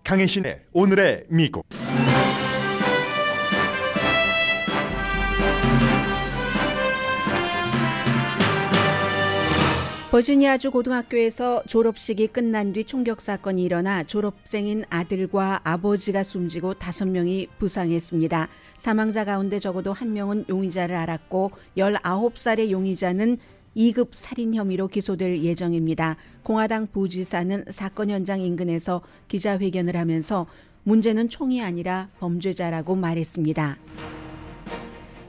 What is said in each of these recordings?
강혜신의 오늘의 미국. 버지니아주 고등학교에서 졸업식이 끝난 뒤 총격 사건이 일어나 졸업생인 아들과 아버지가 숨지고 5명이 부상했습니다. 사망자 가운데 적어도 1명은 용의자를 알았고 19살의 용의자는 2급 살인 혐의로 기소될 예정입니다. 공화당 부지사는 사건 현장 인근에서 기자회견을 하면서 문제는 총이 아니라 범죄자라고 말했습니다.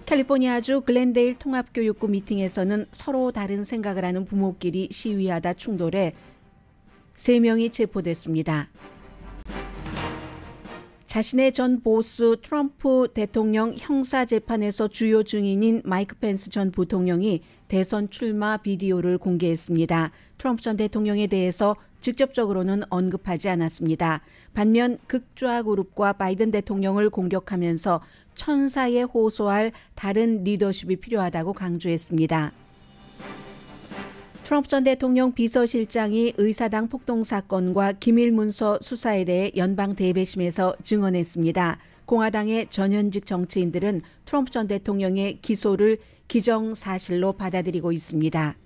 캘리포니아주 글렌데일 통합교육구 미팅에서는 서로 다른 생각을 하는 부모끼리 시위하다 충돌해 3명이 체포됐습니다. 자신의 전 보스 트럼프 대통령 형사재판에서 주요 증인인 마이크 펜스 전 부통령이 대선 출마 비디오를 공개했습니다. 트럼프 전 대통령에 대해서 직접적으로는 언급하지 않았습니다. 반면 극좌 그룹과 바이든 대통령을 공격하면서 천사에 호소할 다른 리더십이 필요하다고 강조했습니다. 트럼프 전 대통령 비서실장이 의사당 폭동 사건과 기밀 문서 수사에 대해 연방 대배심에서 증언했습니다. 공화당의 전현직 정치인들은 트럼프 전 대통령의 기소를 기정사실로 받아들이고 있습니다.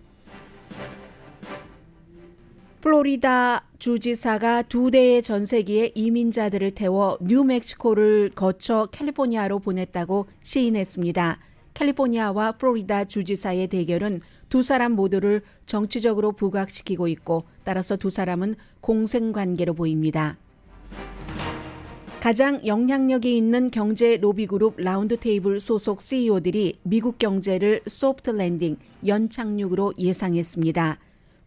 플로리다 주지사가 2대의 전세기에 이민자들을 태워 뉴멕시코를 거쳐 캘리포니아로 보냈다고 시인했습니다. 캘리포니아와 플로리다 주지사의 대결은 두 사람 모두를 정치적으로 부각시키고 있고 따라서 두 사람은 공생관계로 보입니다. 가장 영향력이 있는 경제 로비그룹 라운드테이블 소속 CEO들이 미국 경제를 소프트 랜딩, 연착륙으로 예상했습니다.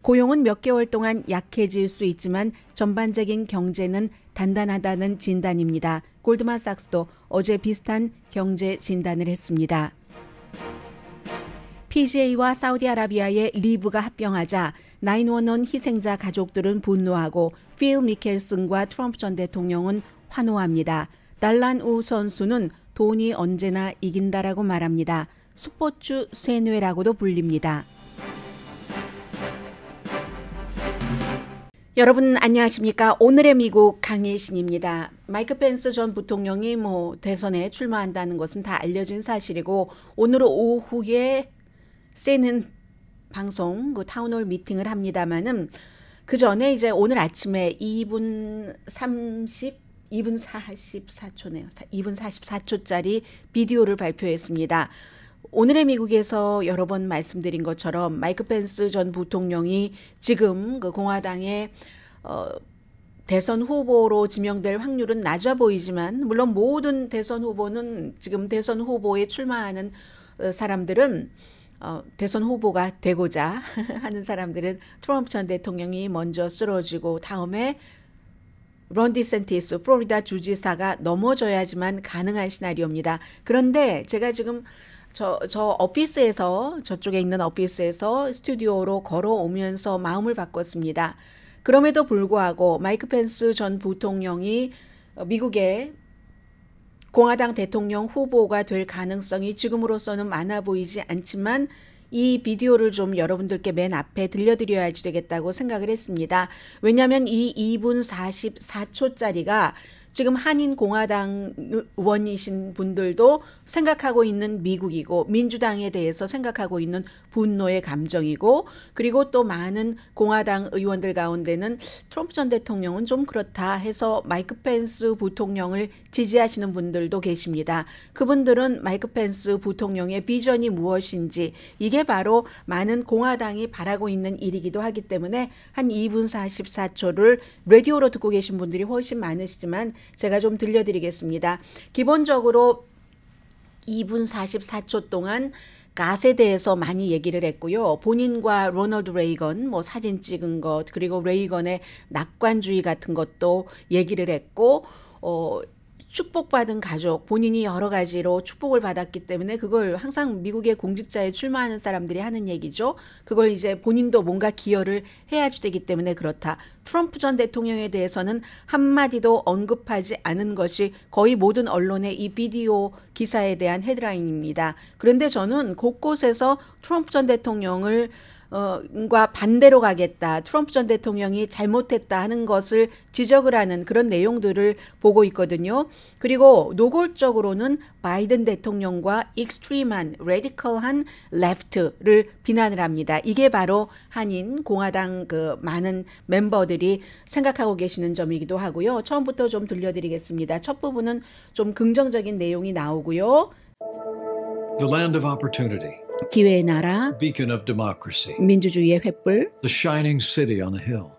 고용은 몇 개월 동안 약해질 수 있지만 전반적인 경제는 단단하다는 진단입니다. 골드만삭스도 어제 비슷한 경제 진단을 했습니다. PGA와 사우디아라비아의 리브가 합병하자 911 희생자 가족들은 분노하고 필 미켈슨과 트럼프 전 대통령은 환호합니다. 달란 우 선수는 돈이 언제나 이긴다라고 말합니다. 스포츠 세뇌라고도 불립니다. 여러분 안녕하십니까? 오늘의 미국 강혜신입니다. 마이크 펜스 전 부통령이 대선에 출마한다는 것은 다 알려진 사실이고 오늘 오후에 CNN 방송 타운홀 미팅을 합니다만은 그 전에 이제 오늘 아침에 2분 44초네요. 2분 44초짜리 비디오를 발표했습니다. 오늘의 미국에서 여러 번 말씀드린 것처럼 마이크 펜스 전 부통령이 지금 그 공화당의 대선 후보로 지명될 확률은 낮아 보이지만 물론 모든 대선 후보는 지금 대선 후보에 출마하는 사람들은 대선 후보가 되고자 하는 사람들은 트럼프 전 대통령이 먼저 쓰러지고 다음에 론 디센티스 플로리다 주지사가 넘어져야지만 가능한 시나리오입니다. 그런데 제가 지금 저 오피스에서 저쪽에 있는 오피스에서 스튜디오로 걸어오면서 마음을 바꿨습니다. 그럼에도 불구하고 마이크 펜스 전 부통령이 미국의 공화당 대통령 후보가 될 가능성이 지금으로서는 많아 보이지 않지만 이 비디오를 좀 여러분들께 맨 앞에 들려드려야지 되겠다고 생각을 했습니다. 왜냐하면 이 2분 44초짜리가 지금 한인 공화당 의원이신 분들도 생각하고 있는 미국이고 민주당에 대해서 생각하고 있는 분노의 감정이고 그리고 또 많은 공화당 의원들 가운데는 트럼프 전 대통령은 좀 그렇다 해서 마이크 펜스 부통령을 지지하시는 분들도 계십니다. 그분들은 마이크 펜스 부통령의 비전이 무엇인지 이게 바로 많은 공화당이 바라고 있는 일이기도 하기 때문에 한 2분 44초를 라디오로 듣고 계신 분들이 훨씬 많으시지만 제가 좀 들려드리겠습니다. 기본적으로 2분 44초 동안 갓에 대해서 많이 얘기를 했고요. 본인과 로널드 레이건 사진 찍은 것 그리고 레이건의 낙관주의 같은 것도 얘기를 했고 축복받은 가족, 본인이 여러 가지로 축복을 받았기 때문에 그걸 항상 미국의 공직자에 출마하는 사람들이 하는 얘기죠. 그걸 이제 본인도 뭔가 기여를 해야지 되기 때문에 그렇다. 트럼프 전 대통령에 대해서는 한마디도 언급하지 않은 것이 거의 모든 언론의 이 비디오 기사에 대한 헤드라인입니다. 그런데 저는 곳곳에서 트럼프 전 대통령을 과 반대로 가겠다. 트럼프 전 대통령이 잘못했다 하는 것을 지적을 하는 그런 내용들을 보고 있거든요. 그리고 노골적으로는 바이든 대통령과 익스트림한, 레디컬한 레프트를 비난을 합니다. 이게 바로 한인 공화당 그 많은 멤버들이 생각하고 계시는 점이기도 하고요. 처음부터 좀 들려드리겠습니다. 첫 부분은 좀 긍정적인 내용이 나오고요. The land of opportunity. 기회의 나라, Beacon of democracy. 민주주의의 횃불, The shining city on the hill.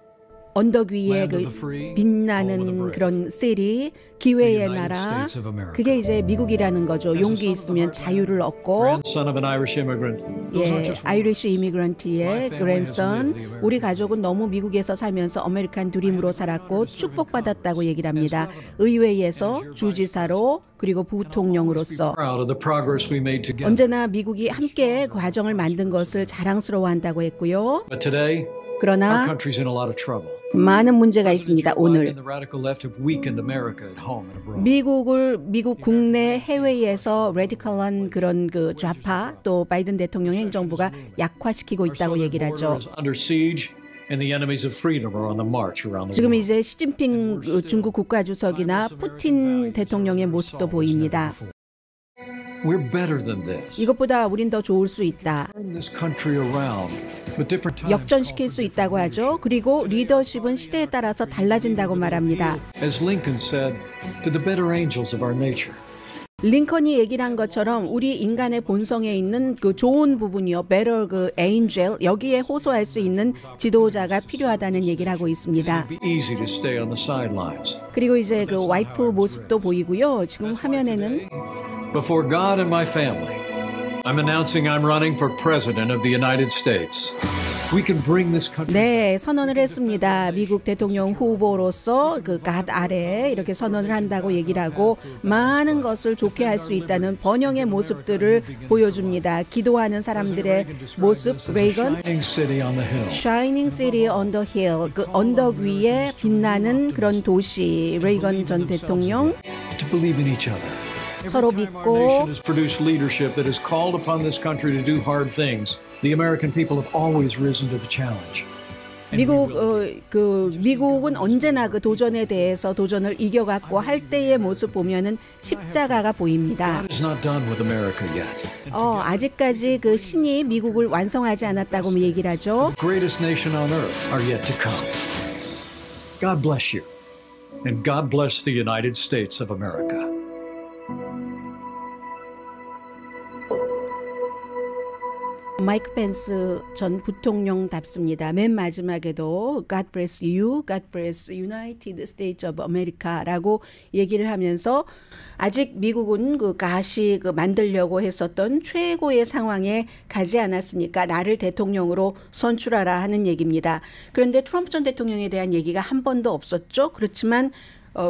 언덕 위에 그 빛나는 그런 시리, 기회의 나라, 그게 이제 미국이라는 거죠. 용기 있으면 자유를 얻고, Grandson of an Irish immigrant. 예, 아이리시 이미그런트의 그랜선, 우리 가족은 너무 미국에서 살면서 아메리칸 드림으로 살았고 축복받았다고 얘기를 합니다. 의회에서 주지사로 그리고 부통령으로서 Proud of the progress we made together. 언제나 미국이 함께 과정을 만든 것을 자랑스러워한다고 했고요. But today, our 그러나 country's in a lot of trouble. 많은 문제가 있습니다. President Joe Biden 오늘 and the radical left have weakened America at home and abroad. 미국 국내 해외에서 레디컬한 그런 그 좌파 또 바이든 대통령 행정부가 약화시키고 있다고 얘기를 하죠. Border is under siege, and the enemies of freedom are on the march around the 지금 world. 이제 시진핑 그 중국 국가주석이나 푸틴 대통령의 모습도 보입니다. We're better than this. 이것보다 우린 더 좋을 수 있다. Turn this country around. But different times 역전시킬 수 있다고 하죠. 그리고 리더십은 시대에 따라서 달라진다고 말합니다. As Lincoln said, to the better angels of our nature. 링컨이 얘기를 한 것처럼 우리 인간의 본성에 있는 그 좋은 부분이요, better 그 angel, 여기에 호소할 수 있는 지도자가 필요하다는 얘기를 하고 있습니다. It'd be easy to stay on the sidelines. 그리고 이제 그 와이프 모습도 보이고요. 지금 화면에는 Before God and my family, I'm announcing I'm running for President of the United States. We can bring this country. 네, 선언을 했습니다. 미국 대통령 후보로서 그 갓 아래 이렇게 선언을 한다고 얘기를 하고 많은 것을 좋게 할 수 있다는 번영의 모습들을 보여줍니다. 기도하는 사람들의 모습, 레이건, Shining city on the hill. Shining City on the Hill, 그 언덕 위에 빛나는 그런 도시, 레이건 전 대통령 To believe in each other. 서로 Our 믿고 nation has produced leadership that has called upon this country to do hard things. The American people have always risen to the challenge. 미국은 언제나 그 도전에 대해서 도전을 이겨갔고 할 때의 모습 보면은 십자가가 보입니다. God is not done with America yet. 아직까지 그 신이 미국을 완성하지 않았다고 얘기를 하죠. The greatest nation on earth are yet to come. God bless you. And God bless the United States of America. 마이크 펜스 전 부통령답습니다. 맨 마지막에도 God bless you, God bless United States of America라고 얘기를 하면서 아직 미국은 그 가시 그 만들려고 했었던 최고의 상황에 가지 않았으니까 나를 대통령으로 선출하라 하는 얘기입니다. 그런데 트럼프 전 대통령에 대한 얘기가 한 번도 없었죠. 그렇지만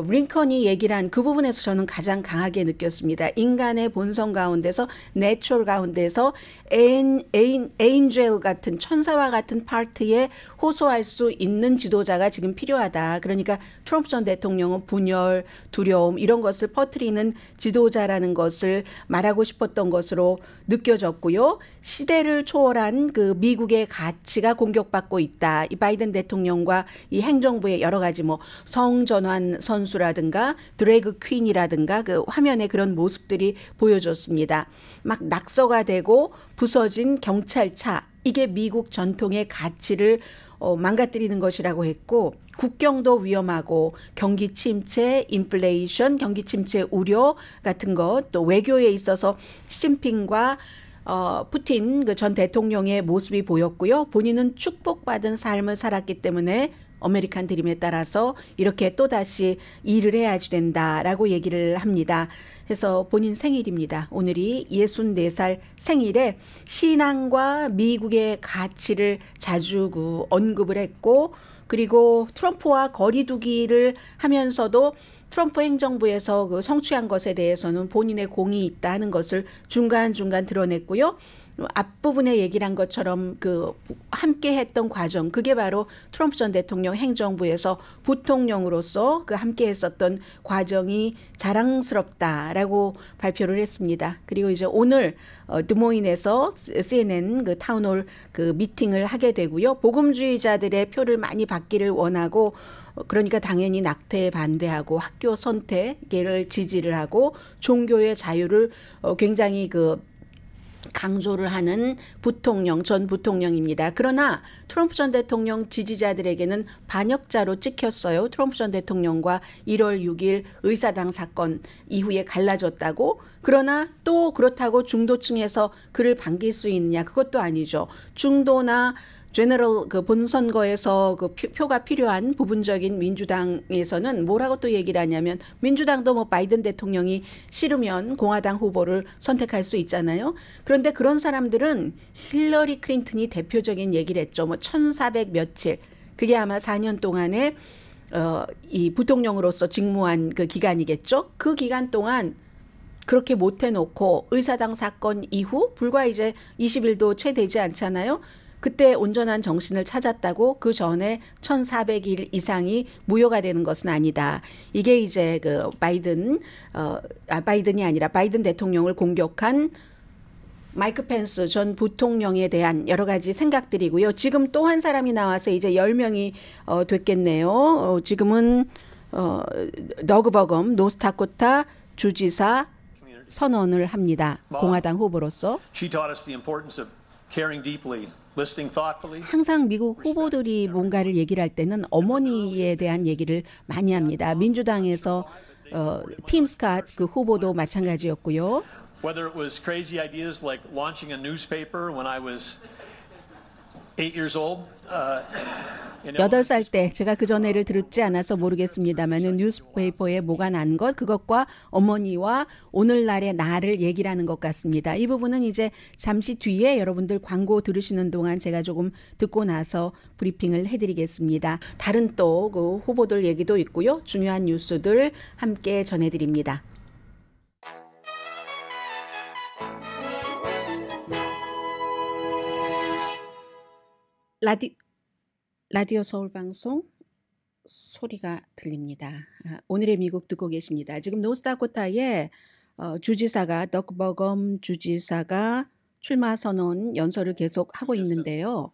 링컨이 얘기를 한 그 부분에서 저는 가장 강하게 느꼈습니다. 인간의 본성 가운데서, 내추럴 가운데서 에인젤 같은 천사와 같은 파트에 호소할 수 있는 지도자가 지금 필요하다. 그러니까 트럼프 전 대통령은 분열, 두려움 이런 것을 퍼뜨리는 지도자라는 것을 말하고 싶었던 것으로 느껴졌고요. 시대를 초월한 그 미국의 가치가 공격받고 있다. 이 바이든 대통령과 이 행정부의 여러 가지 뭐 성전환 선수라든가 드래그 퀸이라든가 그 화면에 그런 모습들이 보여줬습니다. 막 낙서가 되고 부서진 경찰차, 이게 미국 전통의 가치를 망가뜨리는 것이라고 했고, 국경도 위험하고 경기 침체, 인플레이션, 경기 침체 우려 같은 것, 또 외교에 있어서 시진핑과 푸틴 그 전 대통령의 모습이 보였고요. 본인은 축복받은 삶을 살았기 때문에 아메리칸 드림에 따라서 이렇게 또다시 일을 해야지 된다라고 얘기를 합니다. 그래서 본인 생일입니다. 오늘이 64살 생일에 신앙과 미국의 가치를 자주 언급을 했고, 그리고 트럼프와 거리두기를 하면서도 트럼프 행정부에서 그 성취한 것에 대해서는 본인의 공이 있다 하는 것을 중간중간 드러냈고요. 앞부분에 얘기를 한 것처럼 그 함께 했던 과정, 그게 바로 트럼프 전 대통령 행정부에서 부통령으로서 그 함께 했었던 과정이 자랑스럽다라고 발표를 했습니다. 그리고 이제 오늘 드모인에서 CNN 그 타운홀 그 미팅을 하게 되고요. 복음주의자들의 표를 많이 받기를 원하고, 그러니까 당연히 낙태에 반대하고 학교 선택을 지지를 하고 종교의 자유를 굉장히 그 강조를 하는 전 부통령입니다. 그러나 트럼프 전 대통령 지지자들에게는 반역자로 찍혔어요. 트럼프 전 대통령과 1월 6일 의사당 사건 이후에 갈라졌다고. 그러나 또 그렇다고 중도층에서 그를 반길 수 있느냐? 그것도 아니죠. 중도나 제너럴 그 본선거에서 그 표가 필요한 부분적인 민주당에서는 뭐라고 또 얘기를 하냐면, 민주당도 뭐 바이든 대통령이 싫으면 공화당 후보를 선택할 수 있잖아요. 그런데 그런 사람들은 힐러리 클린턴이 대표적인 얘기를 했죠. 뭐 1400 며칠, 그게 아마 4년 동안에 이 부통령으로서 직무한 그 기간이겠죠. 그 기간 동안 그렇게 못 해놓고 의사당 사건 이후 불과 이제 20일도 채 되지 않잖아요. 그때 온전한 정신을 찾았다고 그 전에 1400일 이상이 무효가 되는 것은 아니다. 이게 이제 그 바이든이 아니라 바이든 대통령을 공격한 마이크 펜스 전 부통령에 대한 여러 가지 생각들이고요. 지금 또 한 사람이 나와서 이제 10명이 됐겠네요. 지금은 더그 버검 노스다코타 주지사 선언을 합니다. 공화당 후보로서. 항상 미국 후보들이 뭔가를 얘기를 할 때는 어머니에 대한 얘기를 많이 합니다. 민주당에서 팀 스캇 그 후보도 마찬가지였고요. Whether it was crazy ideas like launching a newspaper when I was 8 years old. 8살 때, 제가 그 전에를 들었지 않아서 모르겠습니다만 뉴스페이퍼에 뭐가 난 것, 그것과 어머니와 오늘날의 나를 얘기를 하는 것 같습니다. 이 부분은 이제 잠시 뒤에 여러분들 광고 들으시는 동안 제가 조금 듣고 나서 브리핑을 해드리겠습니다. 다른 또 그 후보들 얘기도 있고요. 중요한 뉴스들 함께 전해드립니다. 라디오 서울 방송 소리가 들립니다. 오늘의 미국 듣고 계십니다. 지금 노스다코타의 주지사가 더그 버검 주지사가 출마 선언 연설을 계속 하고 있는데요.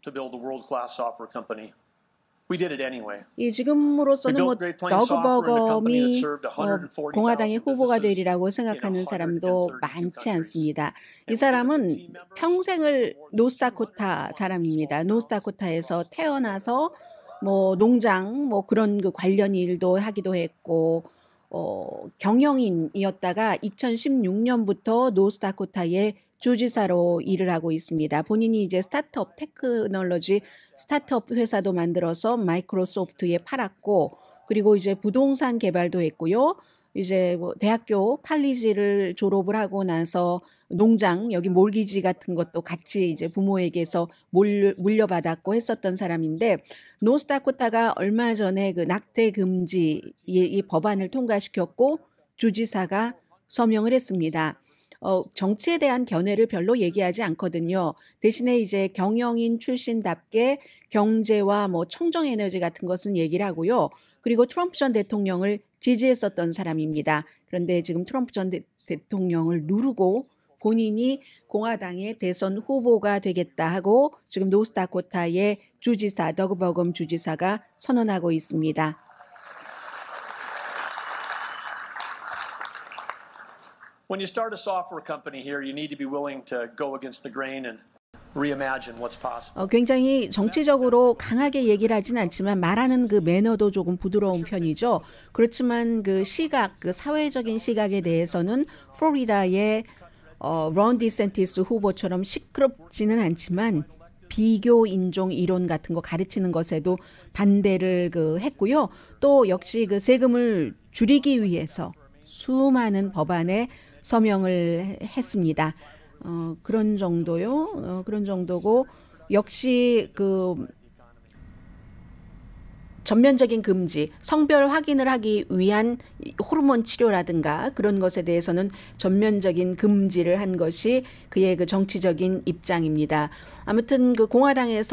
이 지금으로서는 뭐 더그 버검이 공화당의 후보가 되리라고 생각하는 사람도 많지 않습니다. 이 사람은 평생을 노스다코타 사람입니다. 노스다코타에서 태어나서 뭐 농장 뭐 그런 그 관련 일도 하기도 했고 경영인이었다가 2016년부터 노스다코타의 주지사로 일을 하고 있습니다. 본인이 이제 스타트업 테크놀로지 스타트업 회사도 만들어서 마이크로소프트에 팔았고, 그리고 이제 부동산 개발도 했고요. 이제 뭐 대학교 칼리지를 졸업을 하고 나서 농장 여기 몰기지 같은 것도 같이 이제 부모에게서 물려받았고 했었던 사람인데, 노스다코타가 얼마 전에 그 낙태 금지 이 법안을 통과시켰고 주지사가 서명을 했습니다. 정치에 대한 견해를 별로 얘기하지 않거든요. 대신에 이제 경영인 출신답게 경제와 뭐 청정에너지 같은 것은 얘기를 하고요. 그리고 트럼프 전 대통령을 지지했었던 사람입니다. 그런데 지금 트럼프 전 대통령을 누르고 본인이 공화당의 대선 후보가 되겠다 하고 지금 노스다코타의 주지사 더그 버검 주지사가 선언하고 있습니다. When you start a software company here, you need to be willing to go against the grain and reimagine what's possible. 굉장히 정치적으로 강하게 얘기를 하진 않지만 말하는 그 매너도 조금 부드러운 편이죠. 그렇지만 그 시각, 그 사회적인 시각에 대해서는 플로리다의 론 디센티스 후보처럼 시끄럽지는 않지만 비교 인종 이론 같은 거 가르치는 것에도 반대를 했고요. 또 역시 그 세금을 줄이기 위해서 수많은 법안에 서명을 했습니다. 그런 정도요. 그런 정도고, 역시 그 전면적인 금지, 성별 확인을 하기 위한 호르몬 치료라든가 그런 것에 대해서는 전면적인 금지를 한 것이 그의 그 정치적인 입장입니다. 아무튼 그 공화당의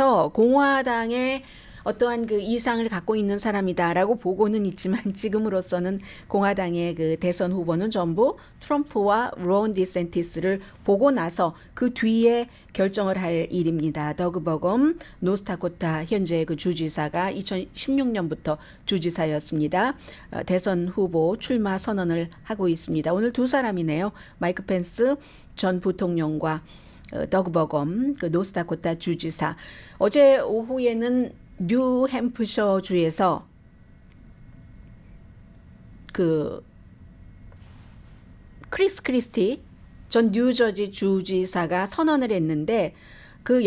어떠한 그 이상을 갖고 있는 사람이다라고 보고는 있지만 지금으로서는 공화당의 그 대선 후보는 전부 트럼프와 론 디센티스를 보고 나서 그 뒤에 결정을 할 일입니다. 더그 버검 노스다코타 현재 그 주지사가 2016년부터 주지사였습니다. 대선 후보 출마 선언을 하고 있습니다. 오늘 두 사람이네요. 마이크 펜스 전 부통령과 더그 버검 그 노스다코타 주지사. 어제 오후에는 뉴햄프셔 주에서 그 크리스 크리스티 전 뉴저지 주지사가 선언을 했는데 그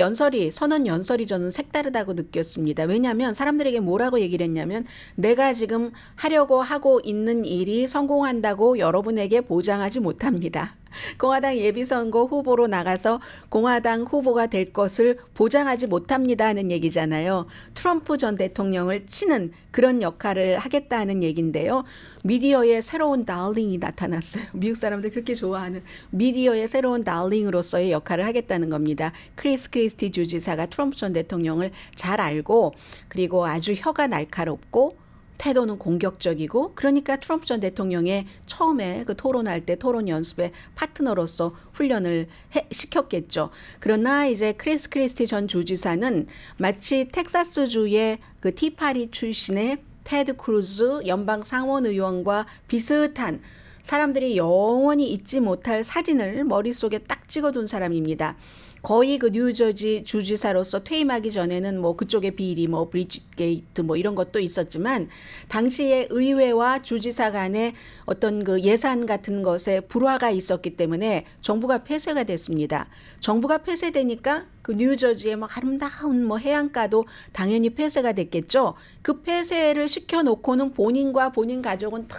선언 연설이 저는 색다르다고 느꼈습니다. 왜냐하면 사람들에게 뭐라고 얘기를 했냐면 내가 지금 하려고 하고 있는 일이 성공한다고 여러분에게 보장하지 못합니다. 공화당 예비선거 후보로 나가서 공화당 후보가 될 것을 보장하지 못합니다 하는 얘기잖아요. 트럼프 전 대통령을 치는 그런 역할을 하겠다는 얘기인데요. 미디어의 새로운 달링이 나타났어요. 미국 사람들 그렇게 좋아하는 미디어의 새로운 달링으로서의 역할을 하겠다는 겁니다. 크리스 크리스티 주지사가 트럼프 전 대통령을 잘 알고 그리고 아주 혀가 날카롭고 태도는 공격적이고 그러니까 트럼프 전 대통령의 처음에 그 토론할 때 토론 연습에 파트너로서 훈련을 시켰겠죠. 그러나 이제 크리스 크리스티 전 주지사는 마치 텍사스주의 그 티파리 출신의 테드 크루즈 연방 상원 의원과 비슷한 사람들이 영원히 잊지 못할 사진을 머릿속에 딱 찍어둔 사람입니다. 거의 그 뉴저지 주지사로서 퇴임하기 전에는 뭐 그쪽의 비리, 뭐 브리짓 게이트 뭐 이런 것도 있었지만 당시에 의회와 주지사 간의 어떤 그 예산 같은 것에 불화가 있었기 때문에 정부가 폐쇄가 됐습니다. 정부가 폐쇄되니까 그 뉴저지의 뭐 아름다운 뭐 해안가도 당연히 폐쇄가 됐겠죠. 그 폐쇄를 시켜놓고는 본인과 본인 가족은 다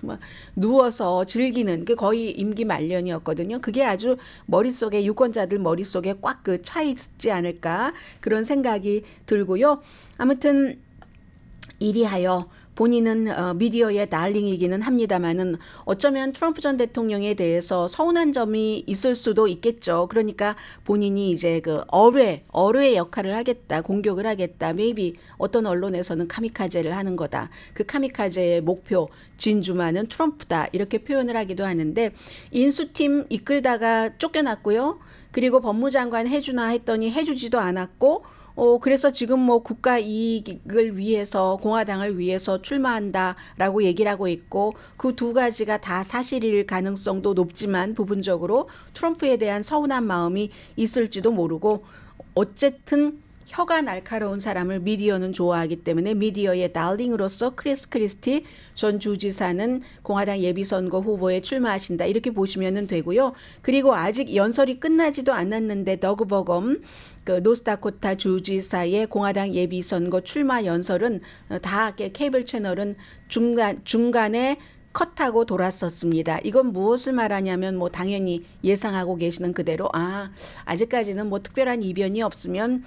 막 누워서 즐기는 게 거의 임기 말년이었거든요. 그게 아주 머릿속에 유권자들 머릿속에 꽉 그 차 있지 않을까 그런 생각이 들고요. 아무튼 이리하여 본인은 미디어의 달링이기는 합니다만은 어쩌면 트럼프 전 대통령에 대해서 서운한 점이 있을 수도 있겠죠. 그러니까 본인이 이제 그 어뢰의 역할을 하겠다, 공격을 하겠다. maybe 어떤 언론에서는 카미카제를 하는 거다. 그 카미카제의 목표 진주만은 트럼프다. 이렇게 표현을 하기도 하는데 인수팀 이끌다가 쫓겨났고요. 그리고 법무장관 해주나 했더니 해주지도 않았고 그래서 지금 뭐 국가 이익을 위해서 공화당을 위해서 출마한다라고 얘기를 하고 있고 그 두 가지가 다 사실일 가능성도 높지만 부분적으로 트럼프에 대한 서운한 마음이 있을지도 모르고 어쨌든 혀가 날카로운 사람을 미디어는 좋아하기 때문에 미디어의 달링으로서 크리스 크리스티 전 주지사는 공화당 예비선거 후보에 출마하신다 이렇게 보시면 되고요. 그리고 아직 연설이 끝나지도 않았는데 더그 버검 그 노스다코타 주지사의 공화당 예비선거 출마 연설은 다 케이블 채널은 중간에 컷하고 돌았었습니다. 이건 무엇을 말하냐면 뭐 당연히 예상하고 계시는 그대로 아직까지는 뭐 특별한 이변이 없으면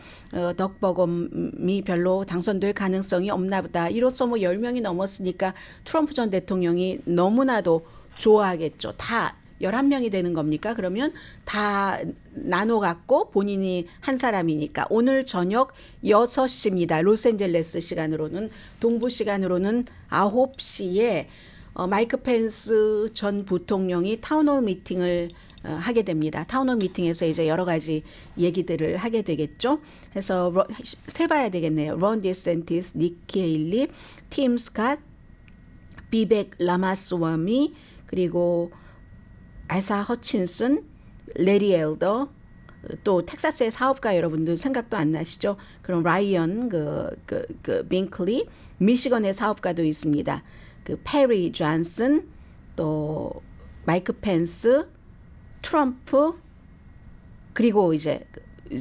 덕버검이 별로 당선될 가능성이 없나 보다. 이로써 뭐 10명이 넘었으니까 트럼프 전 대통령이 너무나도 좋아하겠죠. 다 11명이 되는 겁니까? 그러면 다 나눠 갖고 본인이 한 사람이니까 오늘 저녁 6시입니다. 로스앤젤레스 시간으로는 동부 시간으로는 9시에 마이크 펜스 전 부통령이 타운홀 미팅을 하게 됩니다. 타운홀 미팅에서 이제 여러 가지 얘기들을 하게 되겠죠. 그래서 세봐야 되겠네요. 론 디센티스, 니키 헤일리, 팀 스캇, 비벡 라마스와미 그리고 아사 허친슨, 레리 엘더, 또 텍사스의 사업가 여러분들 생각도 안 나시죠? 그럼 라이언 빙클리, 미시건의 사업가도 있습니다. 그 페리 존슨, 또 마이크 펜스, 트럼프, 그리고 이제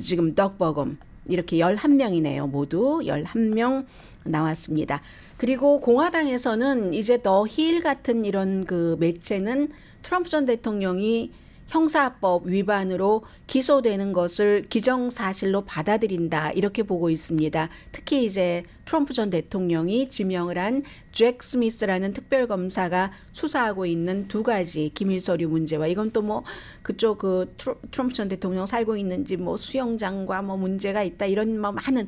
지금 덕 버검 이렇게 11명이네요. 모두 11명 나왔습니다. 그리고 공화당에서는 이제 더 힐 같은 이런 그 매체는 트럼프 전 대통령이 형사법 위반으로 기소되는 것을 기정사실로 받아들인다 이렇게 보고 있습니다. 특히 이제 트럼프 전 대통령이 지명을 한 잭 스미스라는 특별검사가 수사하고 있는 두 가지 기밀 서류 문제와 이건 또 뭐 그쪽 그 트럼프 전 대통령 살고 있는지 뭐 수영장과 뭐 문제가 있다 이런 뭐 많은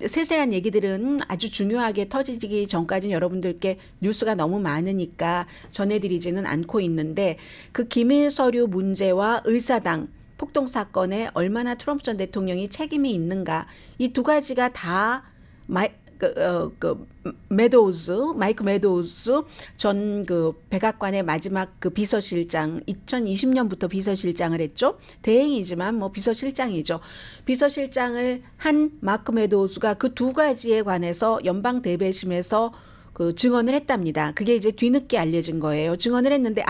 세세한 얘기들은 아주 중요하게 터지기 전까지는 여러분들께 뉴스가 너무 많으니까 전해드리지는 않고 있는데 그 기밀 서류 문제와 의사당 폭동 사건에 얼마나 트럼프 전 대통령이 책임이 있는가 이 두 가지가 다 마이크 메도우즈 전 그 백악관의 마지막 그 비서실장 2020년부터 비서실장을 했죠. 대행이지만 뭐 비서실장이죠. 비서실장을 한 마크 메도우즈가 그 두 가지에 관해서 연방 대배심에서 그 증언을 했답니다. 그게 이제 뒤늦게 알려진 거예요. 증언을 했는데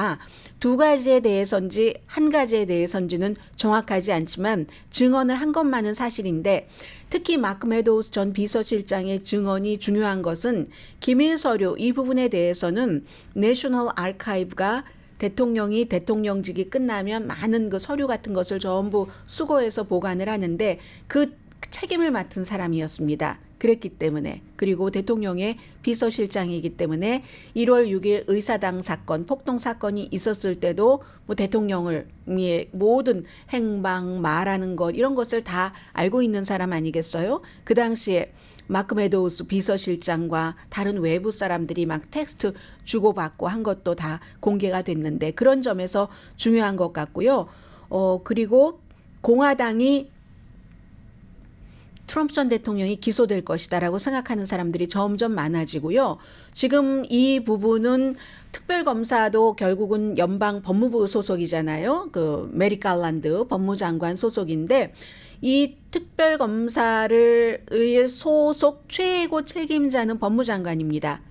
두 가지에 대해서인지 한 가지에 대해서인지는 정확하지 않지만 증언을 한 것만은 사실인데 특히 마크 메도우스 전 비서실장의 증언이 중요한 것은 기밀 서류 이 부분에 대해서는 내셔널 아카이브가 대통령이 대통령직이 끝나면 많은 그 서류 같은 것을 전부 수거해서 보관을 하는데 그 책임을 맡은 사람이었습니다. 그랬기 때문에 그리고 대통령의 비서실장이기 때문에 1월 6일 의사당 사건, 폭동 사건이 있었을 때도 뭐 대통령을 모든 행방, 말하는 것 이런 것을 다 알고 있는 사람 아니겠어요? 그 당시에 마크 메도우스 비서실장과 다른 외부 사람들이 막 텍스트 주고받고 한 것도 다 공개가 됐는데 그런 점에서 중요한 것 같고요. 그리고 공화당이 트럼프 전 대통령이 기소될 것이다라고 생각하는 사람들이 점점 많아지고요. 지금 이 부분은 특별검사도 결국은 연방 법무부 소속이잖아요. 그 메리 갈란드 법무장관 소속인데 이 특별검사를 소속 최고 책임자는 법무장관입니다.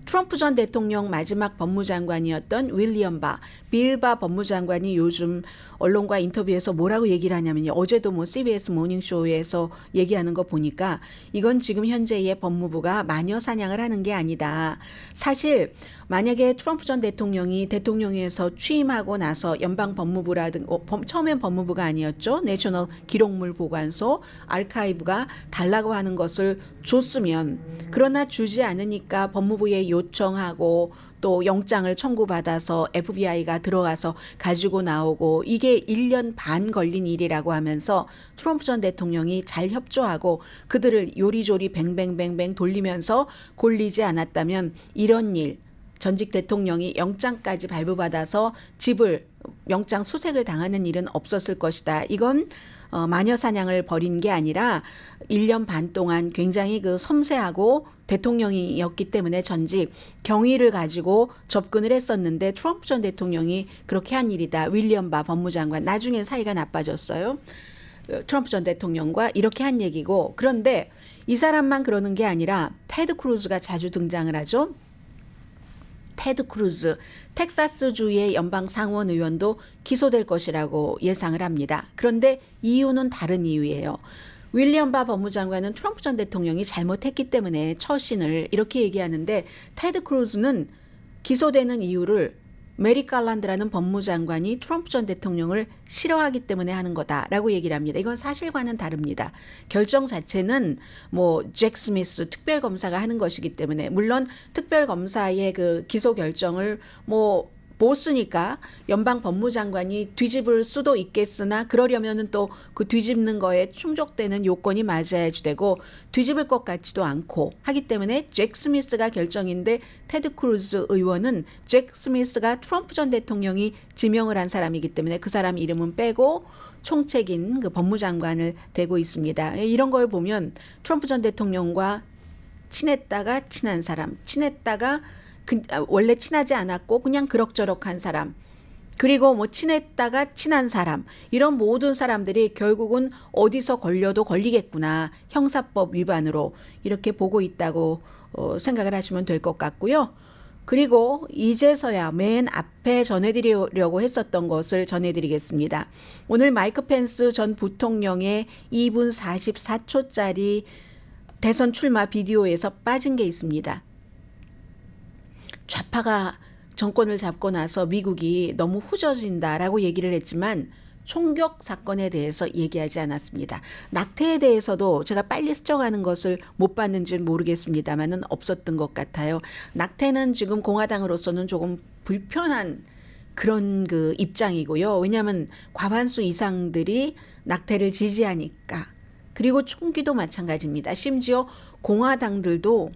트럼프 전 대통령 마지막 법무장관이었던 윌리엄 바, 빌 바 법무장관이 요즘 언론과 인터뷰에서 뭐라고 얘기를 하냐면요. 어제도 뭐 CBS 모닝쇼에서 얘기하는 거 보니까 이건 지금 현재의 법무부가 마녀 사냥을 하는 게 아니다. 사실 만약에 트럼프 전 대통령이 대통령에서 취임하고 나서 연방 법무부라든가 처음엔 법무부가 아니었죠. 내셔널 기록물 보관소, 아카이브가 달라고 하는 것을 줬으면 그러나 주지 않으니까 법무부에 요청하고 또 영장을 청구받아서 FBI가 들어가서 가지고 나오고 이게 1년 반 걸린 일이라고 하면서 트럼프 전 대통령이 잘 협조하고 그들을 요리조리 뱅뱅뱅뱅 돌리면서 골리지 않았다면 이런 일 전직 대통령이 영장까지 발부받아서 집을 영장 수색을 당하는 일은 없었을 것이다. 이건 마녀 사냥을 벌인 게 아니라 1년 반 동안 굉장히 그 섬세하고 대통령이었기 때문에 전직 경위를 가지고 접근을 했었는데 트럼프 전 대통령이 그렇게 한 일이다. 윌리엄 바 법무장관 나중에 사이가 나빠졌어요. 트럼프 전 대통령과 이렇게 한 얘기고 그런데 이 사람만 그러는 게 아니라 테드 크루즈가 자주 등장을 하죠. 테드 크루즈 텍사스주의 연방 상원 의원도 기소될 것이라고 예상을 합니다. 그런데 이유는 다른 이유예요. 윌리엄 바 법무장관은 트럼프 전 대통령이 잘못했기 때문에 처신을 이렇게 얘기하는데 테드 크루즈는 기소되는 이유를 메리 갈란드라는 법무장관이 트럼프 전 대통령을 싫어하기 때문에 하는 거다라고 얘기를 합니다. 이건 사실과는 다릅니다. 결정 자체는 뭐 잭 스미스 특별검사가 하는 것이기 때문에 물론 특별검사의 그 기소 결정을 뭐 보스니까 연방 법무장관이 뒤집을 수도 있겠으나 그러려면은 또 그 뒤집는 거에 충족되는 요건이 맞아야지 되고 뒤집을 것 같지도 않고 하기 때문에 잭 스미스가 결정인데 테드 크루즈 의원은 잭 스미스가 트럼프 전 대통령이 지명을 한 사람이기 때문에 그 사람 이름은 빼고 총책인 그 법무장관을 대고 있습니다. 이런 걸 보면 트럼프 전 대통령과 친했다가 친한 사람, 친했다가 원래 친하지 않았고 그냥 그럭저럭한 사람 그리고 뭐 친했다가 친한 사람 이런 모든 사람들이 결국은 어디서 걸려도 걸리겠구나 형사법 위반으로 이렇게 보고 있다고 생각을 하시면 될 것 같고요. 그리고 이제서야 맨 앞에 전해드리려고 했었던 것을 전해드리겠습니다. 오늘 마이크 펜스 전 부통령의 2분 44초짜리 대선 출마 비디오에서 빠진 게 있습니다. 좌파가 정권을 잡고 나서 미국이 너무 후져진다라고 얘기를 했지만 총격 사건에 대해서 얘기하지 않았습니다. 낙태에 대해서도 제가 빨리 스쳐가는 것을 못 봤는지는 모르겠습니다만은 없었던 것 같아요. 낙태는 지금 공화당으로서는 조금 불편한 그런 그 입장이고요. 왜냐하면 과반수 이상들이 낙태를 지지하니까. 그리고 총기도 마찬가지입니다. 심지어 공화당들도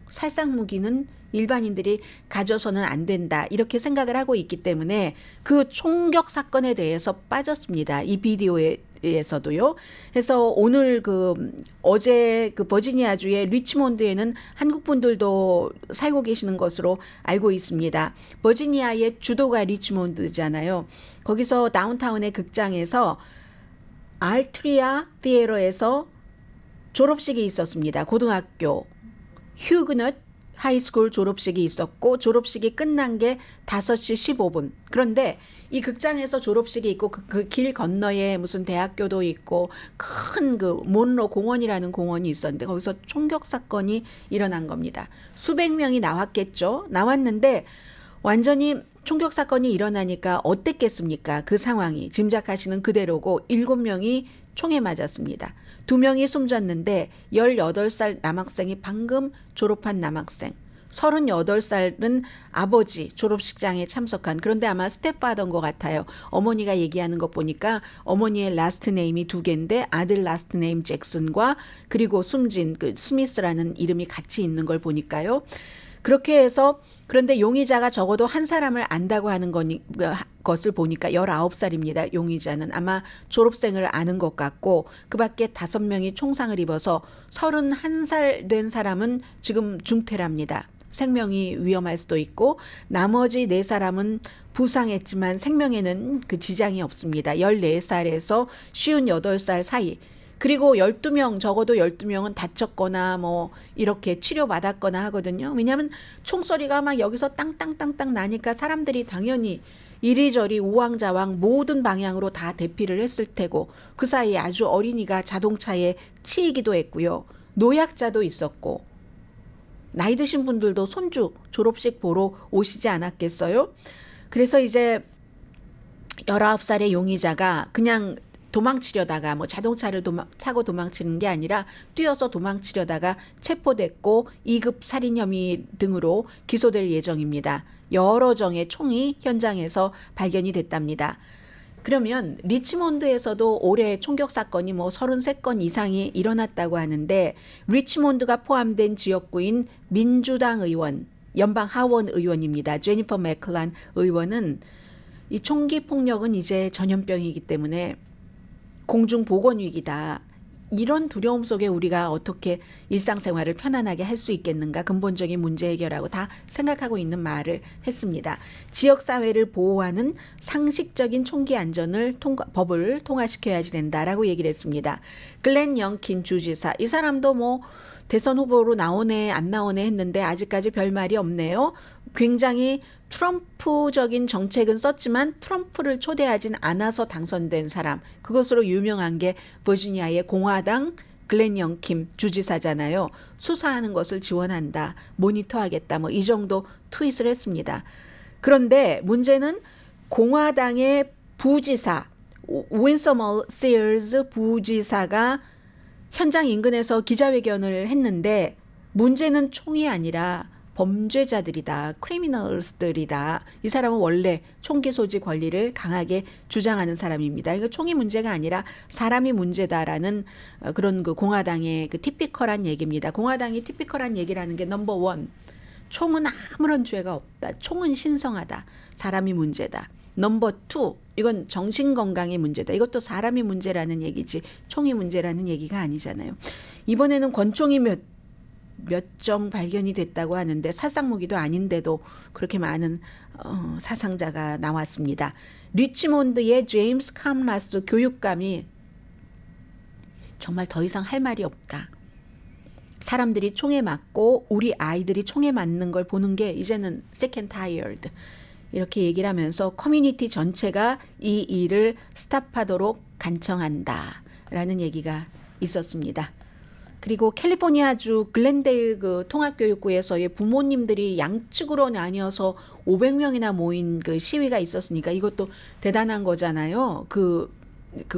살상무기는 일반인들이 가져서는 안 된다 이렇게 생각을 하고 있기 때문에 그 총격 사건에 대해서 빠졌습니다. 이 비디오에서도요. 그래서 오늘 어제 버지니아주의 리치몬드에는 한국 분들도 살고 계시는 것으로 알고 있습니다. 버지니아의 주도가 리치몬드잖아요. 거기서 다운타운의 극장에서 알트리아 피에로에서 졸업식이 있었습니다. 고등학교 휴그넛 하이스쿨 졸업식이 있었고 졸업식이 끝난 게 5시 15분. 그런데 이 극장에서 졸업식이 있고 그 길 건너에 무슨 대학교도 있고 큰 몬로 공원이라는 공원이 있었는데 거기서 총격 사건이 일어난 겁니다. 수백 명이 나왔겠죠. 나왔는데 완전히 총격 사건이 일어나니까 어땠겠습니까? 그 상황이 짐작하시는 그대로고 7명이 총에 맞았습니다. 2명이 숨졌는데 18살 남학생이 방금 졸업한 남학생, 38살은 아버지 졸업식장에 참석한, 그런데 아마 스텝파더인 것 같아요. 어머니가 얘기하는 것 보니까 어머니의 라스트 네임이 2개인데 아들 라스트 네임 잭슨과 그리고 숨진 스미스라는 이름이 같이 있는 걸 보니까요. 그렇게 해서 그런데 용의자가 적어도 한 사람을 안다고 하는 것을 보니까 19살입니다. 용의자는 아마 졸업생을 아는 것 같고 그 밖에 5명이 총상을 입어서 31살 된 사람은 지금 중태랍니다. 생명이 위험할 수도 있고 나머지 4사람은 부상했지만 생명에는 지장이 없습니다. 14살에서 58살 사이. 그리고 12명, 적어도 12명은 다쳤거나 이렇게 치료받았거나 하거든요. 왜냐하면 총소리가 막 여기서 땅땅땅땅 나니까 사람들이 당연히 이리저리 우왕좌왕 모든 방향으로 다 대피를 했을 테고 그 사이에 아주 어린이가 자동차에 치이기도 했고요. 노약자도 있었고 나이 드신 분들도 손주 졸업식 보러 오시지 않았겠어요? 그래서 이제 19살의 용의자가 그냥 도망치려다가 자동차를 타고 도망치는 게 아니라 뛰어서 도망치려다가 체포됐고 2급 살인 혐의 등으로 기소될 예정입니다. 여러 정의 총이 현장에서 발견이 됐답니다. 그러면 리치몬드에서도 올해 총격 사건이 33건 이상이 일어났다고 하는데 리치몬드가 포함된 지역구인 민주당 의원, 연방 하원 의원입니다. 제니퍼 맥클란 의원은 이 총기 폭력은 이제 전염병이기 때문에 공중보건위기다. 이런 두려움 속에 우리가 어떻게 일상생활을 편안하게 할 수 있겠는가, 근본적인 문제 해결하고 다 생각하고 있는 말을 했습니다. 지역사회를 보호하는 상식적인 총기 안전을 법을 통과시켜야지 된다라고 얘기를 했습니다. 글렌 영킨 주지사, 이 사람도 대선 후보로 나오네 안 나오네 했는데 아직까지 별말이 없네요. 굉장히 트럼프적인 정책은 썼지만 트럼프를 초대하진 않아서 당선된 사람, 그것으로 유명한 게 버지니아의 공화당 글렌 영킴 주지사잖아요. 수사하는 것을 지원한다, 모니터하겠다, 이 정도 트윗을 했습니다. 그런데 문제는 공화당의 부지사 윈서 세어스 부지사가 현장 인근에서 기자회견을 했는데 문제는 총이 아니라 범죄자들이다, 크리미널스들이다. 이 사람은 원래 총기 소지 권리를 강하게 주장하는 사람입니다. 이거 총이 문제가 아니라 사람이 문제다라는 그런 공화당의 티피컬한 얘기입니다. 공화당이 티피컬한 얘기라는 게 넘버 원, 총은 아무런 죄가 없다, 총은 신성하다, 사람이 문제다. 넘버 투, 이건 정신건강의 문제다. 이것도 사람이 문제라는 얘기지 총이 문제라는 얘기가 아니잖아요. 이번에는 권총이 몇 정 발견이 됐다고 하는데 살상무기도 아닌데도 그렇게 많은 사상자가 나왔습니다. 리치몬드의 제임스 캄라스 교육감이 정말 더 이상 할 말이 없다. 사람들이 총에 맞고 우리 아이들이 총에 맞는 걸 보는 게 이제는 sick and tired, 이렇게 얘기를 하면서 커뮤니티 전체가 이 일을 스탑하도록 간청한다라는 얘기가 있었습니다. 그리고 캘리포니아주 글렌데일 통합교육구에서의 부모님들이 양측으로 나뉘어서 500명이나 모인 그 시위가 있었으니까 이것도 대단한 거잖아요. 그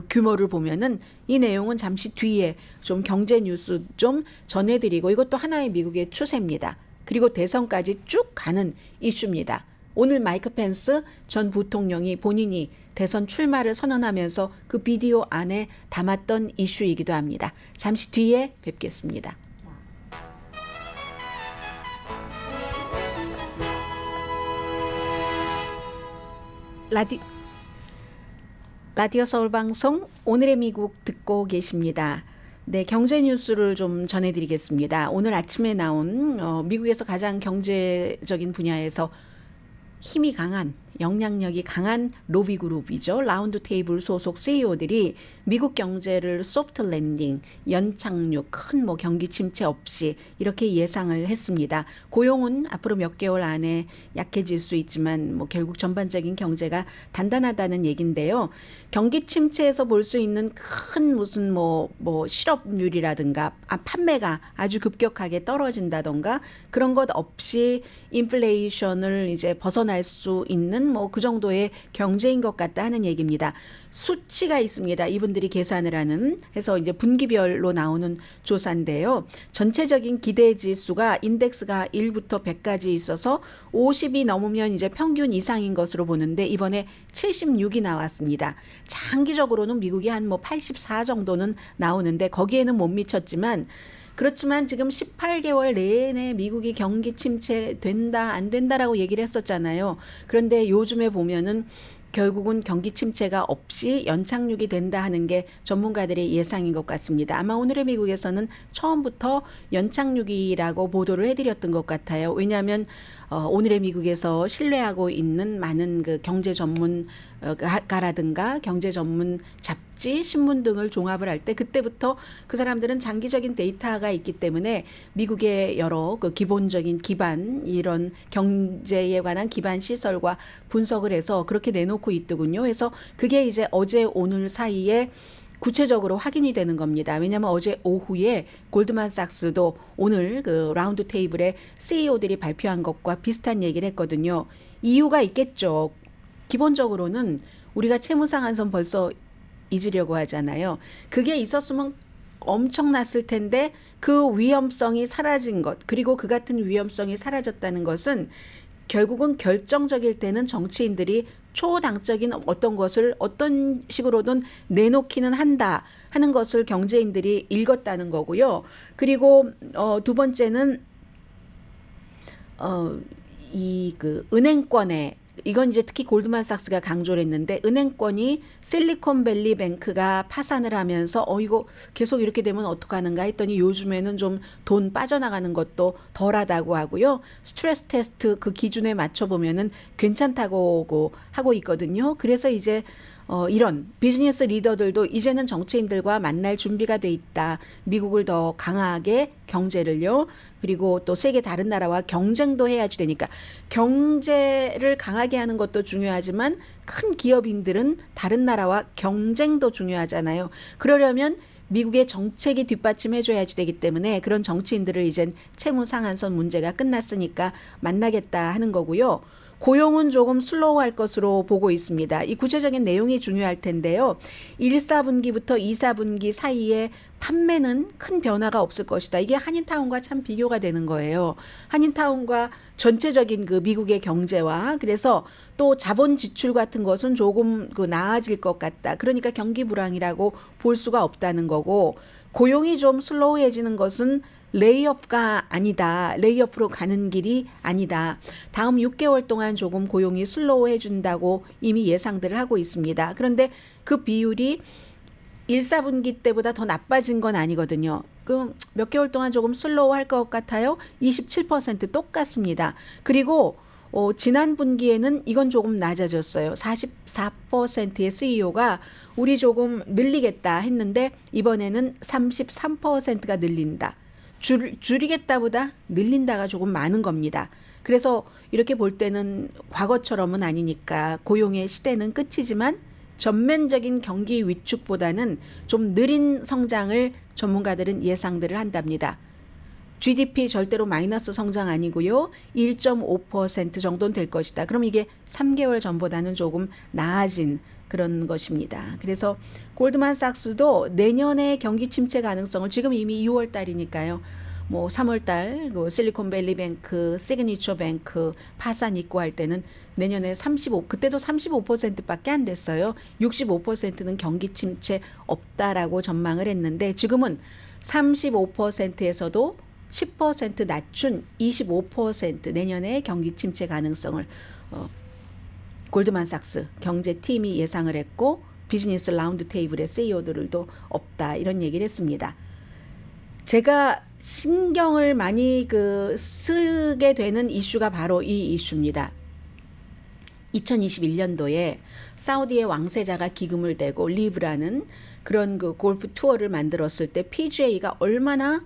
규모를 보면은 이 내용은 잠시 뒤에 좀 경제 뉴스 좀 전해드리고 이것도 하나의 미국의 추세입니다. 그리고 대선까지 쭉 가는 이슈입니다. 오늘 마이크 펜스 전 부통령이 본인이 대선 출마를 선언하면서 그 비디오 안에 담았던 이슈이기도 합니다. 잠시 뒤에 뵙겠습니다. 라디오 서울방송 오늘의 미국 듣고 계십니다. 네, 경제 뉴스를 좀 전해드리겠습니다. 오늘 아침에 나온 미국에서 가장 경제적인 분야에서 힘이 강한 영향력이 강한 로비 그룹이죠. 라운드 테이블 소속 CEO들이 미국 경제를 소프트 랜딩, 연착륙, 큰 경기 침체 없이 이렇게 예상을 했습니다. 고용은 앞으로 몇 개월 안에 약해질 수 있지만 결국 전반적인 경제가 단단하다는 얘긴데요. 경기 침체에서 볼 수 있는 큰 무슨 실업률이라든가 판매가 아주 급격하게 떨어진다던가 그런 것 없이 인플레이션을 이제 벗어날 수 있는 그 정도의 경제인 것 같다 하는 얘기입니다. 수치가 있습니다. 이분들이 계산을 하는 해서 이제 분기별로 나오는 조사인데요. 전체적인 기대 지수가 인덱스가 1부터 100까지 있어서 50이 넘으면 이제 평균 이상인 것으로 보는데 이번에 76이 나왔습니다. 장기적으로는 미국이 한 84 정도는 나오는데 거기에는 못 미쳤지만 그렇지만 지금 18개월 내내 미국이 경기 침체 된다 안 된다라고 얘기를 했었잖아요. 그런데 요즘에 보면은 결국은 경기 침체가 없이 연착륙이 된다 하는 게 전문가들의 예상인 것 같습니다. 아마 오늘의 미국에서는 처음부터 연착륙이라고 보도를 해드렸던 것 같아요. 왜냐하면 오늘의 미국에서 신뢰하고 있는 많은 그 경제 전문가라든가 경제 전문 잡지, 신문 등을 종합을 할 때 그때부터 그 사람들은 장기적인 데이터가 있기 때문에 미국의 여러 그 기본적인 기반 이런 경제에 관한 기반 시설과 분석을 해서 그렇게 내놓고 있더군요. 그래서 그게 이제 어제 오늘 사이에 구체적으로 확인이 되는 겁니다. 왜냐하면 어제 오후에 골드만삭스도 오늘 그 라운드 테이블에 CEO들이 발표한 것과 비슷한 얘기를 했거든요. 이유가 있겠죠. 기본적으로는 우리가 채무상한선 벌써 잊으려고 하잖아요. 그게 있었으면 엄청났을 텐데 그 위험성이 사라진 것 그리고 그 같은 위험성이 사라졌다는 것은 결국은 결정적일 때는 정치인들이 초당적인 어떤 것을 어떤 식으로든 내놓기는 한다 하는 것을 경제인들이 읽었다는 거고요. 그리고 두 번째는 이 그 은행권에 이건 이제 특히 골드만삭스가 강조를 했는데 은행권이 실리콘밸리 뱅크가 파산을 하면서 이거 계속 이렇게 되면 어떡하는가 했더니 요즘에는 좀 돈 빠져나가는 것도 덜하다고 하고요. 스트레스 테스트 그 기준에 맞춰보면은 괜찮다고 하고 있거든요. 그래서 이제 이런 비즈니스 리더들도 이제는 정치인들과 만날 준비가 돼 있다. 미국을 더 강하게 경제를요. 그리고 또 세계 다른 나라와 경쟁도 해야지 되니까 경제를 강하게 하는 것도 중요하지만 큰 기업인들은 다른 나라와 경쟁도 중요하잖아요. 그러려면 미국의 정책이 뒷받침해줘야지 되기 때문에 그런 정치인들을 이젠 채무상한선 문제가 끝났으니까 만나겠다 하는 거고요. 고용은 조금 슬로우할 것으로 보고 있습니다. 이 구체적인 내용이 중요할 텐데요. 1, 4분기부터 2, 4분기 사이에 판매는 큰 변화가 없을 것이다. 이게 한인타운과 참 비교가 되는 거예요. 한인타운과 전체적인 그 미국의 경제와 그래서 또 자본 지출 같은 것은 조금 그 나아질 것 같다. 그러니까 경기 불황이라고 볼 수가 없다는 거고 고용이 좀 슬로우해지는 것은 레이업가 아니다. 레이업으로 가는 길이 아니다. 다음 6개월 동안 조금 고용이 슬로우해준다고 이미 예상들을 하고 있습니다. 그런데 그 비율이 1, 4분기 때보다 더 나빠진 건 아니거든요. 그럼 몇 개월 동안 조금 슬로우할 것 같아요. 27% 똑같습니다. 그리고 지난 분기에는 이건 조금 낮아졌어요. 44%의 CEO가 우리 조금 늘리겠다 했는데 이번에는 33%가 늘린다. 줄이겠다보다 늘린다가 조금 많은 겁니다. 그래서 이렇게 볼 때는 과거처럼은 아니니까 고용의 시대는 끝이지만 전면적인 경기 위축보다는 좀 느린 성장을 전문가들은 예상들을 한답니다. GDP 절대로 마이너스 성장 아니고요. 1.5% 정도는 될 것이다. 그럼 이게 3개월 전보다는 조금 나아진 그런 것입니다. 그래서 골드만삭스도 내년에 경기 침체 가능성을 지금 이미 6월 달이니까요. 뭐 3월 달 그 실리콘밸리뱅크, 시그니처뱅크 파산 있고 할 때는 내년에 그때도 35%밖에 안 됐어요. 65%는 경기 침체 없다라고 전망을 했는데 지금은 35%에서도 10% 낮춘 25% 내년에 경기 침체 가능성을 골드만삭스 경제팀이 예상을 했고 비즈니스 라운드 테이블의 CEO들도 없다 이런 얘기를 했습니다. 제가 신경을 많이 쓰게 되는 이슈가 바로 이 이슈입니다. 2021년도에 사우디의 왕세자가 기금을 대고 리브라는 그런 그 골프 투어를 만들었을 때 PGA가 얼마나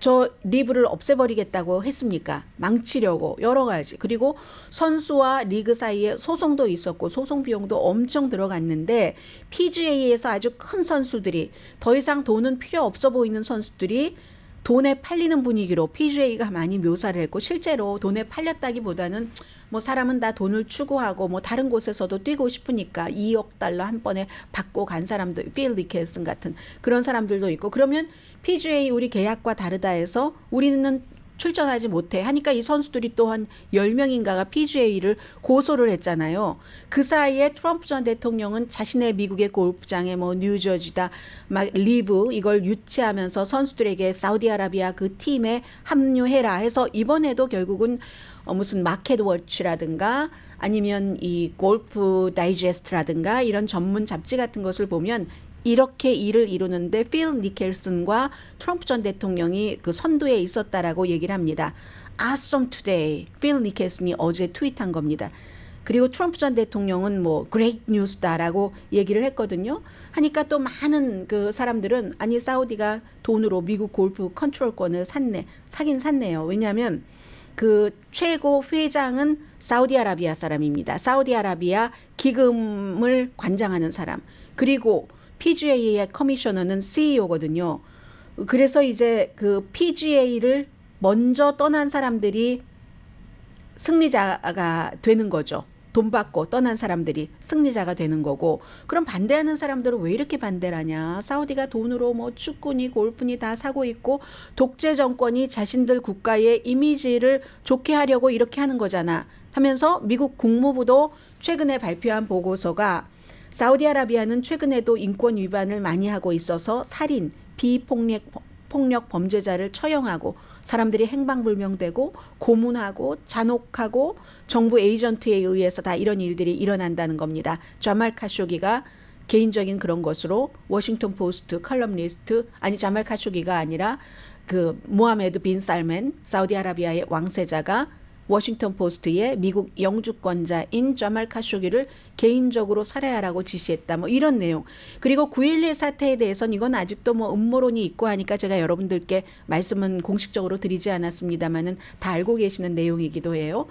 저 리브를 없애버리겠다고 했습니까? 망치려고 여러 가지. 그리고 선수와 리그 사이에 소송도 있었고 소송 비용도 엄청 들어갔는데 PGA에서 아주 큰 선수들이 더 이상 돈은 필요 없어 보이는 선수들이 돈에 팔리는 분위기로 PGA가 많이 묘사를 했고 실제로 돈에 팔렸다기보다는 뭐 사람은 다 돈을 추구하고 뭐 다른 곳에서도 뛰고 싶으니까 2억 달러 한 번에 받고 간 사람도 필 니켈슨 같은 그런 사람들도 있고 그러면 PGA 우리 계약과 다르다 해서 우리는 출전하지 못해 하니까 이 선수들이 또한 10명인가가 PGA를 고소를 했잖아요. 그 사이에 트럼프 전 대통령은 자신의 미국의 골프장에 뭐 뉴저지다 막 리브 이걸 유치하면서 선수들에게 사우디아라비아 그 팀에 합류해라 해서 이번에도 결국은 무슨 마켓워치라든가 아니면 이 골프 다이제스트라든가 이런 전문 잡지 같은 것을 보면 이렇게 일을 이루는데 필 니켈슨과 트럼프 전 대통령이 그 선두에 있었다라고 얘기를 합니다. Awesome today. 필 니켈슨이 어제 트윗한 겁니다. 그리고 트럼프 전 대통령은 뭐 great news다라고 얘기를 했거든요. 하니까 또 많은 그 사람들은 아니 사우디가 돈으로 미국 골프 컨트롤권을 사긴 샀네요. 왜냐하면 그 최고 회장은 사우디아라비아 사람입니다. 사우디아라비아 기금을 관장하는 사람. 그리고 PGA의 커미셔너는 CEO거든요. 그래서 이제 그 PGA를 먼저 떠난 사람들이 승리자가 되는 거죠. 돈 받고 떠난 사람들이 승리자가 되는 거고 그럼 반대하는 사람들은 왜 이렇게 반대를 하냐. 사우디가 돈으로 뭐 축구니 골프니 다 사고 있고 독재 정권이 자신들 국가의 이미지를 좋게 하려고 이렇게 하는 거잖아 하면서 미국 국무부도 최근에 발표한 보고서가 사우디아라비아는 최근에도 인권 위반을 많이 하고 있어서 살인, 비폭력 범죄자를 처형하고 사람들이 행방불명되고 고문하고 잔혹하고 정부 에이전트에 의해서 다 이런 일들이 일어난다는 겁니다. 자말 카쇼기가 개인적인 그런 것으로 워싱턴 포스트 컬럼니스트 자말 카쇼기가 아니라 그 모하메드 빈 살만 사우디아라비아의 왕세자가 워싱턴 포스트에 미국 영주권자인 자말 카쇼기를 개인적으로 살해하라고 지시했다. 뭐 이런 내용. 그리고 9.11 사태에 대해서는 이건 아직도 뭐 음모론이 있고 하니까 제가 여러분들께 말씀은 공식적으로 드리지 않았습니다만은 다 알고 계시는 내용이기도 해요.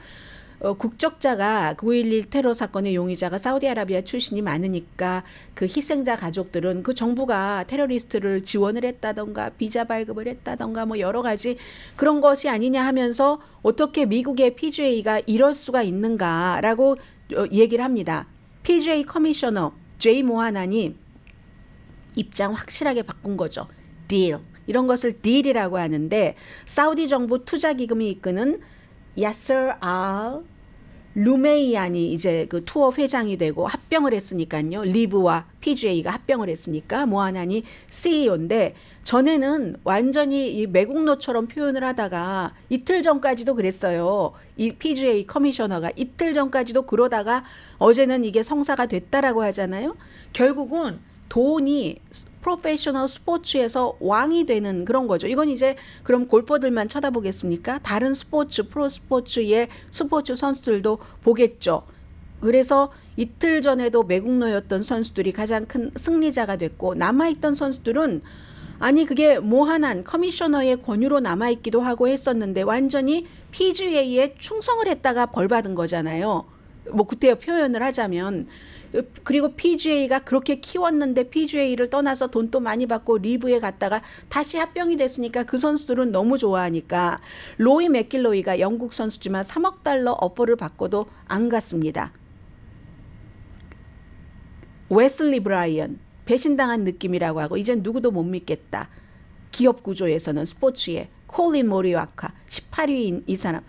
국적자가 9.11 테러 사건의 용의자가 사우디아라비아 출신이 많으니까 그 희생자 가족들은 그 정부가 테러리스트를 지원을 했다던가 비자 발급을 했다던가 뭐 여러 가지 그런 것이 아니냐 하면서 어떻게 미국의 PGA가 이럴 수가 있는가라고 얘기를 합니다. PGA 커미셔너 제이 모하나니 입장 확실하게 바꾼 거죠. 딜. 이런 것을 딜이라고 하는데 사우디 정부 투자기금이 이끄는 야서 알 루메이안이 이제 그 투어 회장이 되고 합병을 했으니까요. 리브와 PGA가 합병을 했으니까 모하나니 CEO인데 전에는 완전히 이 매국노처럼 표현을 하다가 이틀 전까지도 그랬어요. 이 PGA 커미셔너가 이틀 전까지도 그러다가 어제는 이게 성사가 됐다라고 하잖아요. 결국은 돈이 프로페셔널 스포츠에서 왕이 되는 그런 거죠. 이건 이제 그럼 골퍼들만 쳐다보겠습니까? 다른 스포츠, 프로 스포츠의 스포츠 선수들도 보겠죠. 그래서 이틀 전에도 매국노였던 선수들이 가장 큰 승리자가 됐고 남아있던 선수들은 아니 그게 모하난 커미셔너의 권유로 남아있기도 하고 했었는데 완전히 PGA에 충성을 했다가 벌 받은 거잖아요. 뭐 구태여 표현을 하자면. 그리고 PGA가 그렇게 키웠는데 PGA를 떠나서 돈도 많이 받고 리브에 갔다가 다시 합병이 됐으니까 그 선수들은 너무 좋아하니까 로이 맥길로이가 영국 선수지만 3억 달러 오퍼를 받고도 안 갔습니다. 웨슬리 브라이언 배신당한 느낌이라고 하고 이젠 누구도 못 믿겠다. 기업 구조에서는 스포츠에 콜린 모리와카 18위인 이 사람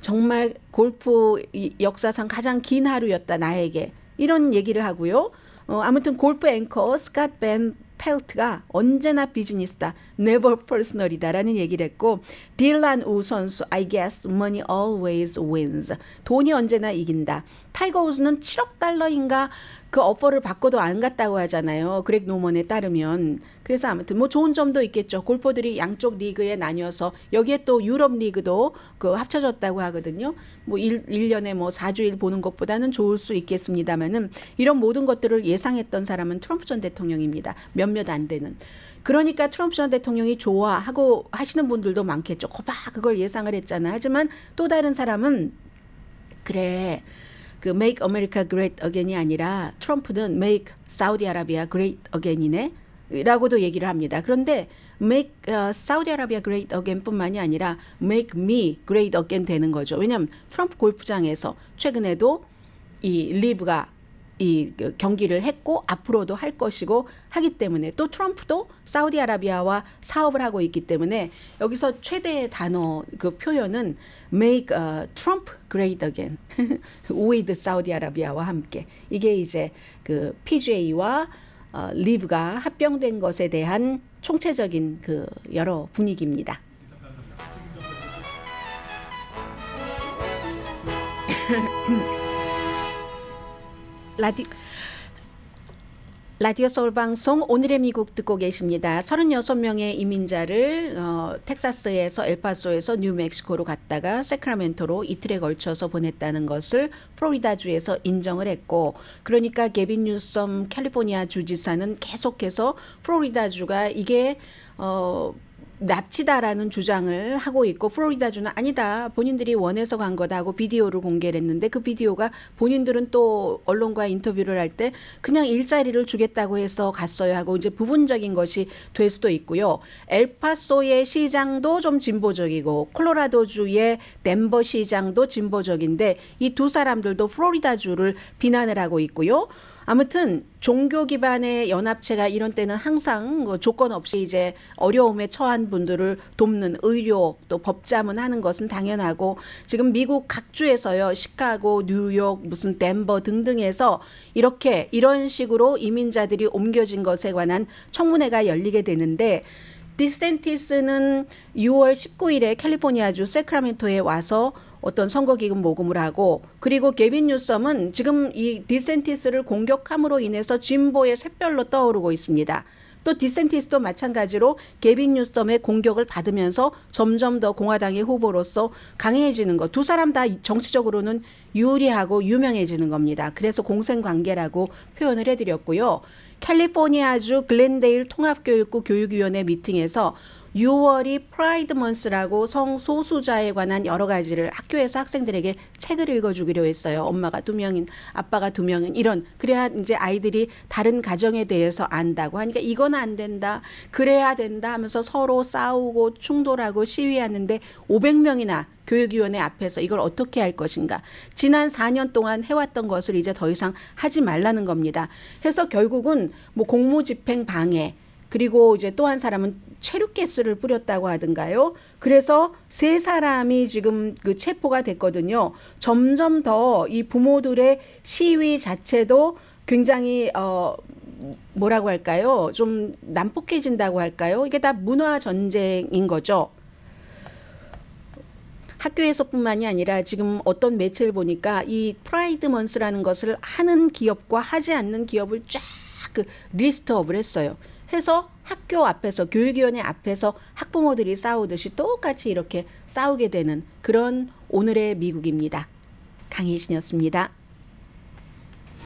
정말 골프 역사상 가장 긴 하루였다 나에게. 이런 얘기를 하고요. 아무튼 골프 앵커 스캇 벤 펠트가 언제나 비즈니스다. never personal이다라는 얘기를 했고 딜란 우 선수 I guess money always wins. 돈이 언제나 이긴다. 타이거 우즈는 7억 달러인가 그 오퍼를 받고도 안 갔다고 하잖아요. 그렉 노먼에 따르면. 그래서 아무튼 뭐 좋은 점도 있겠죠. 골퍼들이 양쪽 리그에 나뉘어서 여기에 또 유럽 리그도 그 합쳐졌다고 하거든요. 뭐 1년에 뭐 4주일 보는 것보다는 좋을 수 있겠습니다만은 이런 모든 것들을 예상했던 사람은 트럼프 전 대통령입니다. 몇몇 안 되는. 그러니까 트럼프 전 대통령이 좋아하고 하시는 분들도 많겠죠. 거봐 그걸 예상을 했잖아. 하지만 또 다른 사람은 그래. 그 Make America Great Again이 아니라 트럼프는 Make Saudi Arabia Great Again이네 라고도 얘기를 합니다. 그런데 Make Saudi Arabia Great Again 뿐만이 아니라 Make Me Great Again 되는 거죠. 왜냐하면 트럼프 골프장에서 최근에도 이 리브가 이 경기를 했고 앞으로도 할 것이고 하기 때문에 또 트럼프도 사우디아라비아와 사업을 하고 있기 때문에 여기서 최대의 단어 그 표현은 make Trump great again with 사우디아라비아와 함께 이게 이제 그 PGA와 리브가 합병된 것에 대한 총체적인 그 여러 분위기입니다. 라디오 서울 방송 오늘의 미국 듣고 계십니다. 36명의 이민자를 텍사스에서 엘파소에서 뉴멕시코로 갔다가 세크라멘토로 이틀에 걸쳐서 보냈다는 것을 플로리다주에서 인정을 했고 그러니까 게빈 뉴섬 캘리포니아 주지사는 계속해서 플로리다주가 이게 납치다라는 주장을 하고 있고 플로리다주는 아니다. 본인들이 원해서 간 거다 하고 비디오를 공개를 했는데 그 비디오가 본인들은 또 언론과 인터뷰를 할 때 그냥 일자리를 주겠다고 해서 갔어요 하고 이제 부분적인 것이 될 수도 있고요. 엘파소의 시장도 좀 진보적이고 콜로라도주의 덴버 시장도 진보적인데 이 두 사람들도 플로리다주를 비난을 하고 있고요. 아무튼 종교 기반의 연합체가 이런 때는 항상 조건 없이 이제 어려움에 처한 분들을 돕는 의료 또 법자문하는 것은 당연하고 지금 미국 각 주에서요 시카고, 뉴욕, 무슨 덴버 등등에서 이렇게 이런 식으로 이민자들이 옮겨진 것에 관한 청문회가 열리게 되는데 디센티스는 6월 19일에 캘리포니아주 세크라멘토에 와서 어떤 선거기금 모금을 하고 그리고 게빈 뉴섬은 지금 이 디센티스를 공격함으로 인해서 진보의 샛별로 떠오르고 있습니다. 또 디센티스도 마찬가지로 게빈 뉴섬의 공격을 받으면서 점점 더 공화당의 후보로서 강해지는 것. 두 사람 다 정치적으로는 유리하고 유명해지는 겁니다. 그래서 공생관계라고 표현을 해드렸고요. 캘리포니아주 글렌데일 통합교육구 교육위원회 미팅에서 6월이 프라이드 먼스라고 성소수자에 관한 여러 가지를 학교에서 학생들에게 책을 읽어주기로 했어요. 엄마가 2명인, 아빠가 2명인 이런. 그래야 이제 아이들이 다른 가정에 대해서 안다고 하니까 이건 안 된다. 그래야 된다 하면서 서로 싸우고 충돌하고 시위하는데 500명이나 교육위원회 앞에서 이걸 어떻게 할 것인가. 지난 4년 동안 해왔던 것을 이제 더 이상 하지 말라는 겁니다. 해서 결국은 뭐 공무집행 방해 그리고 이제 또 한 사람은 체류가스를 뿌렸다고 하던가요. 그래서 3사람이 지금 그 체포가 됐거든요. 점점 더 이 부모들의 시위 자체도 굉장히 뭐라고 할까요? 좀 난폭해진다고 할까요? 이게 다 문화 전쟁인 거죠. 학교에서뿐만이 아니라 지금 어떤 매체를 보니까 이 프라이드 먼스라는 것을 하는 기업과 하지 않는 기업을 쫙 그 리스트업을 했어요. 해서 학교 앞에서 교육위원회 앞에서 학부모들이 싸우듯이 똑같이 이렇게 싸우게 되는 그런 오늘의 미국입니다. 강혜신이었습니다.